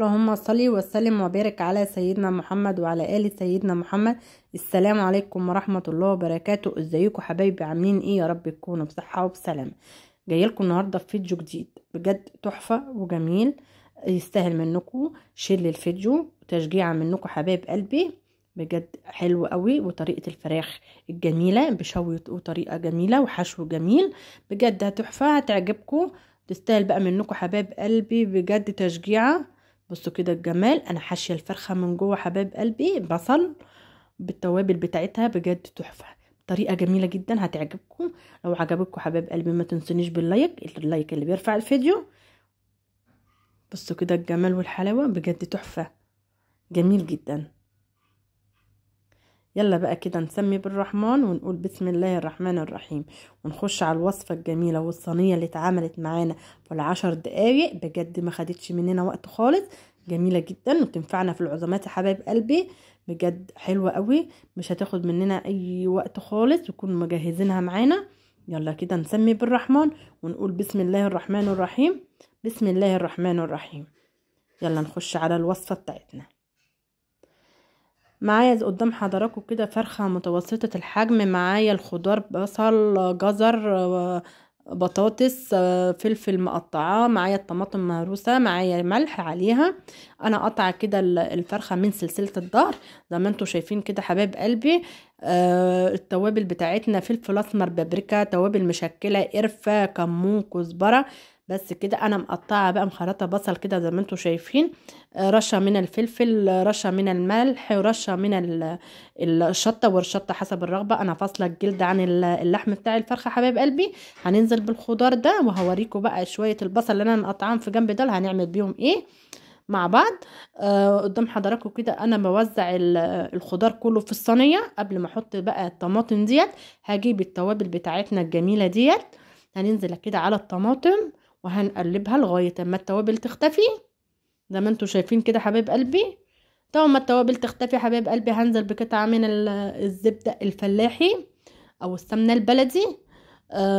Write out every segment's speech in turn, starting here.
اللهم صل وسلم وبارك على سيدنا محمد وعلى آل سيدنا محمد. السلام عليكم ورحمة الله وبركاته. ازيكم حبايبي؟ عاملين ايه؟ يا رب تكونوا بصحة وبسلامة. جايلكم النهاردة في فيديو جديد بجد تحفة وجميل، يستاهل منكم شير للفيديو وتشجيع منكم حبايب قلبي. بجد حلو قوي، وطريقة الفراخ الجميلة بشوي وطريقة جميلة وحشو جميل، بجد تحفة هتعجبكم. تستاهل بقى منكم حبايب قلبي بجد تشجيعة. بصوا كده الجمال، انا حاشيه الفرخه من جوه حبايب قلبي بصل بالتوابل بتاعتها، بجد تحفه، طريقه جميله جدا هتعجبكم. لو عجبكم حبايب قلبي ما تنسونيش اللايك اللي بيرفع الفيديو. بصوا كده الجمال والحلاوه، بجد تحفه جميل جدا. يلا بقى كده نسمي بالرحمن ونقول بسم الله الرحمن الرحيم، ونخش على الوصفة الجميلة والصينية اللي اتعملت معانا في ال10 دقايق، بجد ما خدتش مننا وقت خالص، جميلة جدا وتنفعنا في العزومات يا حبايب قلبي، بجد حلوة قوي، مش هتاخد مننا اي وقت خالص، وكون مجهزينها معانا. يلا كده نسمي بالرحمن ونقول بسم الله الرحمن الرحيم. بسم الله الرحمن الرحيم. يلا نخش على الوصفة بتاعتنا. معايا قدام حضراتكم كده فرخة متوسطة الحجم، معايا الخضار بصل جزر بطاطس فلفل مقطعاه، معايا الطماطم مهروسة، معايا ملح عليها. انا قطع كده الفرخة من سلسلة الظهر زي ما انتم شايفين كده حبايب قلبي. التوابل بتاعتنا فلفل اسمر بابريكا توابل مشكلة قرفة كمون كزبرة، بس كده. انا مقطعه بقى مخرطه بصل كده زي ما انتم شايفين، رشه من الفلفل، رشه من الملح، ورشه من الشطه، والشطه حسب الرغبه. انا فاصله الجلد عن اللحم بتاع الفرخه حبايب قلبي. هننزل بالخضار ده وهوريكم بقى شويه البصل اللي انا مقطعاهم في جنب دول هنعمل بيهم ايه مع بعض. قدام حضراتكم كده انا بوزع الخضار كله في الصينيه قبل ما احط بقى الطماطم ديت. هجيب التوابل بتاعتنا الجميله ديت، هننزل كده على الطماطم وهنقلبها لغايه اما التوابل تختفي زي ما انتم شايفين كده حبايب قلبي. طبعا ما التوابل تختفي حبايب قلبي هنزل بقطعه من الزبده الفلاحي او السمنه البلدي،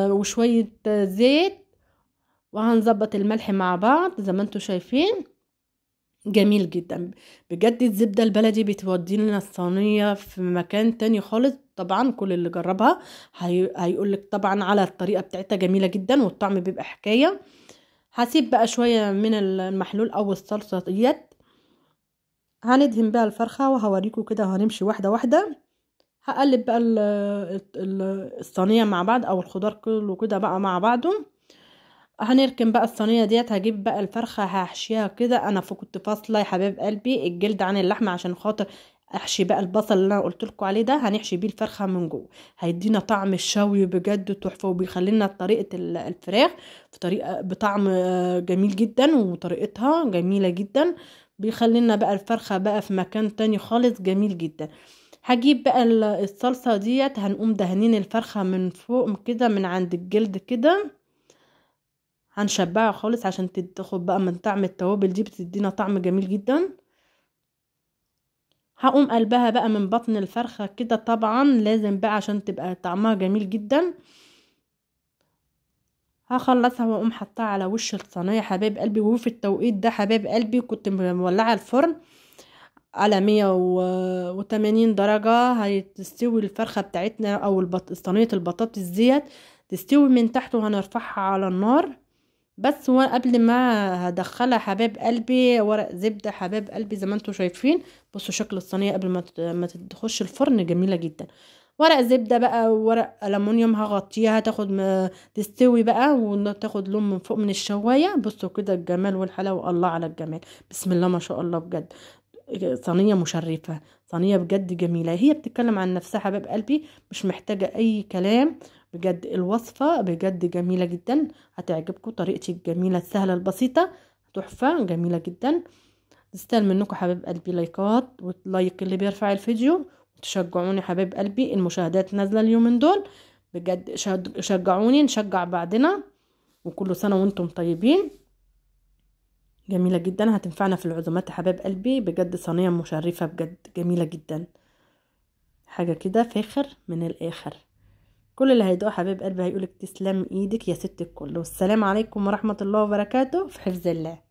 وشويه زيت، وهنظبط الملح مع بعض زي ما انتم شايفين. جميل جدا بجد، الزبدة البلدي بتودي لنا الصينية في مكان تاني خالص. طبعا كل اللي جربها هيقولك طبعا على الطريقة بتاعتها جميلة جدا، والطعم بيبقى حكاية. هسيب بقى شوية من المحلول او الصلصة ديت، هندهن بقى الفرخة وهوريكم كده، وهنمشي واحدة واحدة. هقلب بقى الصينية مع بعض او الخضار كله كده بقى مع بعضه. هنركن بقى الصينيه ديت، هجيب بقى الفرخه هحشيها كده. انا كنت فاصله يا حبايب قلبي الجلد عن اللحمه عشان خاطر احشي بقى البصل اللي انا قلت لكم عليه ده، هنحشي بيه الفرخه من جوه، هيدينا طعم الشوي بجد تحفه، وبيخلينا طريقه الفراخ في طريقه بطعم جميل جدا، وطريقتها جميله جدا، بيخلينا بقى الفرخه بقى في مكان تاني خالص جميل جدا. هجيب بقى الصلصه ديت، هنقوم دهنين الفرخه من فوق كده من عند الجلد كده، هنشبعها خالص عشان تاخد بقى من طعم التوابل دي، بتدينا طعم جميل جدا. هقوم قلبها بقى من بطن الفرخة كده، طبعا لازم بقى عشان تبقى طعمها جميل جدا. هخلصها واقوم حطها على وش الصينية حبايب قلبي، وفي التوقيت ده حبايب قلبي كنت مولعة الفرن على 180 درجة، هتستوي الفرخة بتاعتنا او صينية البطاطس ديت تستوي من تحت، وهنرفعها على النار. بس هو قبل ما هدخلها حباب قلبي ورق زبدة حباب قلبي زي ما انتم شايفين. بصوا شكل الصينية قبل ما تخش الفرن جميلة جدا. ورق زبدة بقى وورق ألمونيوم هغطيها تاخد تستوي بقى وتاخد لون من فوق من الشواية. بصوا كده الجمال والحلاوة، الله على الجمال، بسم الله ما شاء الله بجد. صينية مشرفة، صينية بجد جميلة، هي بتتكلم عن نفسها حباب قلبي، مش محتاجة أي كلام. بجد الوصفة بجد جميلة جدا، هتعجبكم طريقتي الجميلة السهلة البسيطة، تحفة جميلة جدا. تستاهل منكم حباب قلبي لايكات، واللايك اللي بيرفع الفيديو، وتشجعوني حباب قلبي. المشاهدات نازلة اليومين دول، بجد شجعوني نشجع بعضنا، وكل سنة وانتم طيبين. جميلة جدا هتنفعنا في العزومات يا حباب قلبي، بجد صينية مشرفة بجد جميلة جدا، حاجة كده فاخر من الآخر. كل اللي هيدوق حبيب قلبي هيقولك تسلم ايدك يا ست الكل. والسلام عليكم ورحمة الله وبركاته، في حفظ الله.